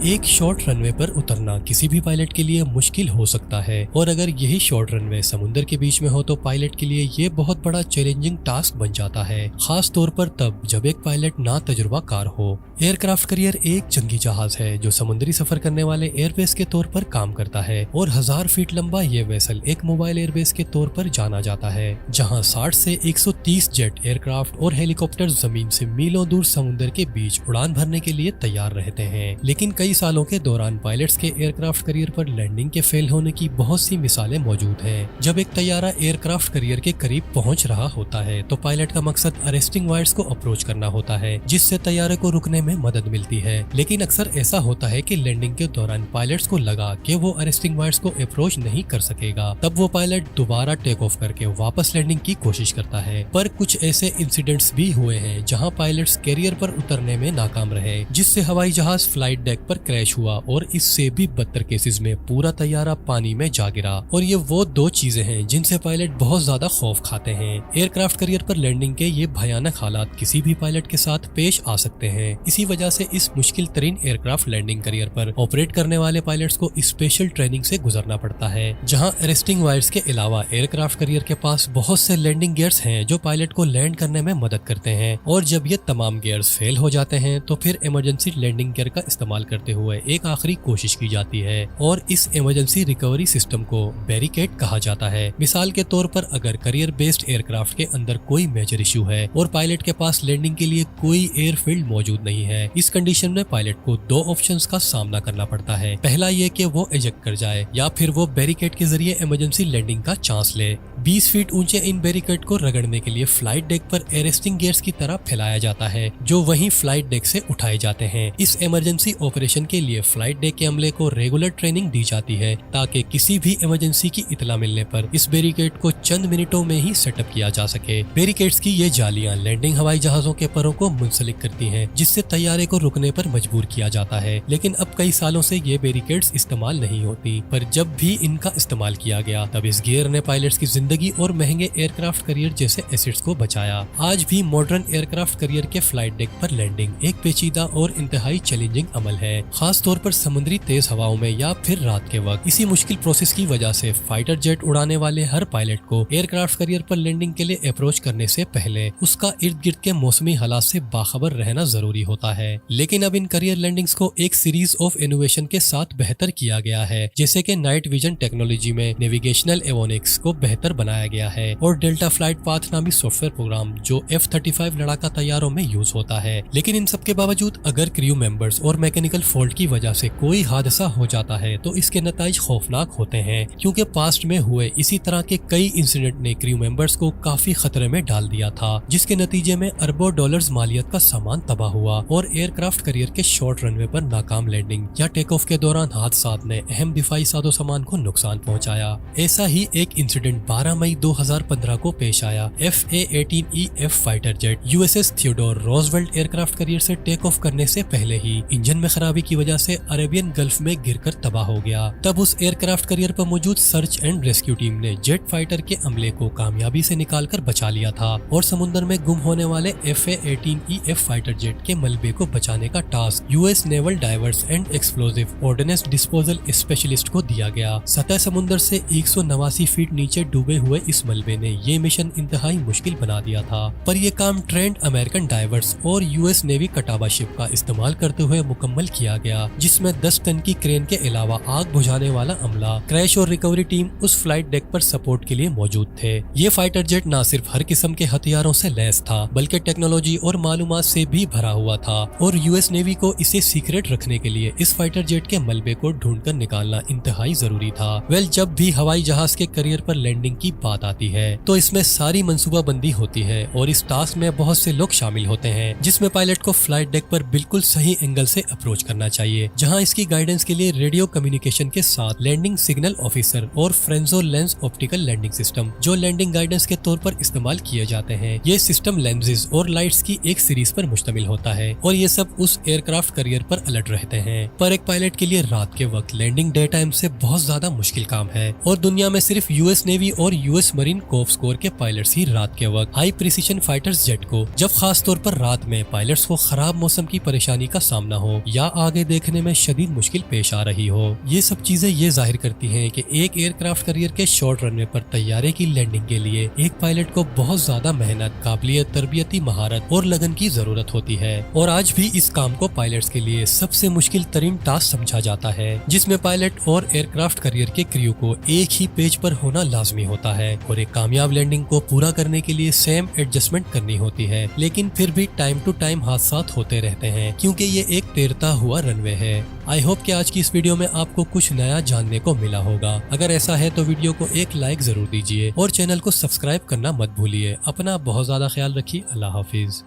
एक short runway पर उतरना किसी भी पायलट के लिए मुश्किल हो सकता है और अगर यही शॉर्ट रनवे समुद्र के बीच में हो तो पायलट के लिए ये बहुत बड़ा चैलेंजिंग टास्क बन जाता है, खास तौर पर तब जब एक पायलट ना तजुर्बाकार हो। एयरक्राफ्ट कैरियर एक जंगी जहाज है जो समुद्री सफर करने वाले एयरबेस के तौर पर काम करता है और 1000 फीट लंबा ये वेसल एक मोबाइल एयरबेस के तौर पर जाना जाता है, जहां 60 से 130 जेट एयरक्राफ्ट और हेलीकॉप्टर जमीन से मीलों दूर समुद्र के बीच उड़ान भरने के लिए तैयार रहते हैं। लेकिन कई सालों के दौरान पायलट्स के एयरक्राफ्ट कैरियर पर लैंडिंग के फेल होने की बहुत सी मिसालें मौजूद हैं। जब एक तैयारा एयरक्राफ्ट कैरियर के करीब पहुंच रहा होता है तो पायलट का मकसद अरेस्टिंग वायर्स को अप्रोच करना होता है, जिससे तैयारे को रुकने में मदद मिलती है। लेकिन अक्सर ऐसा होता है कि लैंडिंग के दौरान पायलट्स को लगा कि वो अरेस्टिंग वायर्स को अप्रोच नहीं कर सकेगा, तब वो पायलट दोबारा टेक ऑफ करके वापस लैंडिंग की कोशिश करता है। पर कुछ ऐसे इंसिडेंट्स भी हुए हैं जहां पायलट्स कैरियर पर उतरने में नाकाम रहे, जिससे हवाई जहाज फ्लाइट डेक पर क्रैश हुआ और इससे भी बदतर केसेस में पूरा तैयारा पानी में जा गिरा। और ये वो दो चीजें हैं जिनसे पायलट बहुत ज्यादा खौफ खाते हैं। एयरक्राफ्ट कैरियर पर लैंडिंग के ये भयानक हालात किसी भी पायलट के साथ पेश आ सकते हैं। इसी वजह से इस मुश्किल तरीन एयरक्राफ्ट लैंडिंग कैरियर पर ऑपरेट करने वाले पायलट्स को स्पेशल ट्रेनिंग से गुजरना पड़ता है, जहां अरेस्टिंग वायर्स के अलावा एयरक्राफ्ट कैरियर के पास बहुत से लैंडिंग गियर्स हैं जो पायलट को लैंड करने में मदद करते हैं। और जब ये तमाम गियर्स फेल हो जाते हैं तो फिर इमरजेंसी लैंडिंग गियर का इस्तेमाल करते हुए एक आखिरी कोशिश की जाती है और इस इमरजेंसी रिकवरी सिस्टम को बैरिकेड कहा जाता है। मिसाल के तौर पर अगर कैरियर बेस्ड एयरक्राफ्ट के अंदर कोई मेजर इशू है और पायलट के पास लैंडिंग के लिए कोई एयरफील्ड मौजूद नहीं है, इस कंडीशन में पायलट को दो ऑप्शंस का सामना करना पड़ता है। पहला ये कि वो इजेक्ट कर जाए या फिर वो बैरिकेड के जरिए इमरजेंसी लैंडिंग का चांस ले। 20 फीट ऊंचे इन बैरिकेड को रगड़ने के लिए फ्लाइट डेक पर अरेस्टिंग गियर्स की तरह फैलाया जाता है जो वहीं फ्लाइट डेक से उठाए जाते हैं। इस इमरजेंसी ऑपरेशन के लिए फ्लाइट डेक के अमले को रेगुलर ट्रेनिंग दी जाती है ताकि किसी भी इमरजेंसी की इतला मिलने पर इस बैरिकेड को चंद मिनटों में ही सेटअप किया जा सके। बैरिकेड्स की ये जालियां लैंडिंग हवाई जहाजों के परों को मुंसलिक करती हैं, जिससे तैयारे को रुकने पर मजबूर किया जाता है। लेकिन अब कई सालों से ये बैरिकेड्स इस्तेमाल नहीं होती, पर जब भी इनका इस्तेमाल किया गया तब इस गियर ने पायलट्स की जिंदगी और महंगे एयरक्राफ्ट कैरियर जैसे एसेट्स को बचाया। आज भी मॉडर्न एयरक्राफ्ट कैरियर के फ्लाइट डेक पर लैंडिंग एक पेचीदा और इंतहाई चैलेंजिंग अमल है, खास तौर पर समुद्री तेज हवाओं में या फिर रात के वक्त। इसी मुश्किल प्रोसेस की वजह से फाइटर जेट उड़ाने वाले हर पायलट को एयरक्राफ्ट कैरियर पर लैंडिंग के लिए अप्रोच करने से पहले उसका इर्द गिर्द के मौसमी हालात से बाखबर रहना जरूरी होता है। लेकिन अब इन कैरियर लैंडिंग्स को एक सीरीज ऑफ इनोवेशन के साथ बेहतर किया गया है, जैसे कि नाइट विजन टेक्नोलॉजी में नेविगेशनल एवोनिक्स को बेहतर बनाया गया है और डेल्टा फ्लाइट पाथ नामी सॉफ्टवेयर प्रोग्राम जो F-35 लड़ाका तैयारों में यूज होता है। लेकिन इन सब के बावजूद अगर क्रू मेंबर्स और मैकेनिकल फॉल्ट की वजह से कोई हादसा हो जाता है तो इसके नतीजे खौफनाक होते हैं, क्योंकि पास्ट में हुए इसी तरह के कई इंसिडेंट ने क्रू मेंबर्स को काफी खतरे में डाल दिया था, जिसके नतीजे में अरबों डॉलर्स मालियत का सामान तबाह हुआ और एयरक्राफ्ट कैरियर के शॉर्ट रनवे पर नाकाम लैंडिंग या टेक ऑफ के दौरान हादसात ने अहम दिफाई साजो सामान को नुकसान पहुंचाया। ऐसा ही एक इंसिडेंट 12 मई 2015 को पेश आया। FA-18EF fighter jet USS Theodore Roosevelt aircraft carrier से टेक ऑफ करने से पहले ही इंजन में खराबी की वजह से अरेबियन गल्फ में गिरकर तबाह हो गया। तब उस एयरक्राफ्ट कैरियर पर मौजूद सर्च एंड रेस्क्यू टीम ने जेट फाइटर के अमले को कामयाबी से निकालकर बचा लिया था और समुद्र में गुम होने वाले FA-18EF फाइटर जेट के मलबे को बचाने का task US naval divers and explosive ordnance disposal specialist को दिया गया। सतह समुद्र से 189 फीट नीचे डूबे हुए इस मलबे ने ये मिशन इंतहाई मुश्किल बना दिया था, पर यह काम ट्रेंड अमेरिकन डाइवर्स और US नेवी कटाबा शिप का इस्तेमाल करते हुए मुकम्मल किया गया, जिसमें 10 टन की क्रेन के अलावा आग बुझाने वाला अमला, क्रैश और रिकवरी टीम उस फ्लाइट डेक पर सपोर्ट के लिए मौजूद थे। ये फाइटर जेट न सिर्फ हर किस्म के हथियारों से लैस था बल्कि टेक्नोलॉजी और मालूमात से भी भरा हुआ था और US नेवी को इसे सीक्रेट रखने के लिए इस फाइटर जेट के मलबे को ढूंढकर निकालना इंतहाई जरूरी था। जब भी हवाई जहाज के कैरियर पर लैंडिंग की बात आती है तो इसमें सारी मंसूबाबंदी होती है और इस टास्क में बहुत से लोग शामिल होते हैं, जिसमें पायलट को फ्लाइट डेक पर बिल्कुल सही एंगल से अप्रोच करना चाहिए, जहां इसकी गाइडेंस के लिए रेडियो कम्युनिकेशन के साथ लैंडिंग सिग्नल ऑफिसर और फ्रेंजो लेंस ऑप्टिकल लैंडिंग सिस्टम जो लैंडिंग गाइडेंस के तौर पर इस्तेमाल किए जाते हैं। ये सिस्टम लेंसेज और लाइट्स की एक सीरीज पर मुश्तमिल होता है और ये सब उस एयरक्राफ्ट कैरियर पर अलर्ट रहते हैं। पर एक पायलट के लिए रात के वक्त लैंडिंग डे टाइम से बहुत ज्यादा मुश्किल काम है और दुनिया में सिर्फ US नेवी और यूएस मरीन कोर्प्स कोर के पायलट्स ही रात के वक्त हाई प्रिसीजन फाइटर्स जेट को, जब खास तौर पर रात में पायलट्स को खराब मौसम की परेशानी का सामना हो या आगे देखने में शदीद मुश्किल पेश आ रही हो, ये सब चीजें ये जाहिर करती हैं कि एक एयरक्राफ्ट कैरियर के शॉर्ट रनवे पर तैयारे की लैंडिंग के लिए एक पायलट को बहुत ज्यादा मेहनत, काबिलियत, तरबियती महारत और लगन की जरूरत होती है। और आज भी इस काम को पायलट्स के लिए सबसे मुश्किल तरीन टास्क समझा जाता है, जिसमें पायलट और एयरक्राफ्ट कैरियर के क्रू को एक ही पेज पर होना लाजमी होता है और एक कामयाब लैंडिंग को पूरा करने के लिए सेम एडजस्टमेंट करनी होती है। लेकिन फिर भी टाइम टू टाइम हादसात होते रहते हैं क्योंकि ये एक तैरता हुआ रनवे है। आई होप कि आज की इस वीडियो में आपको कुछ नया जानने को मिला होगा। अगर ऐसा है तो वीडियो को एक लाइक जरूर दीजिए और चैनल को सब्सक्राइब करना मत भूलिए। अपना बहुत ज्यादा ख्याल रखिए। अल्लाह हाफिज।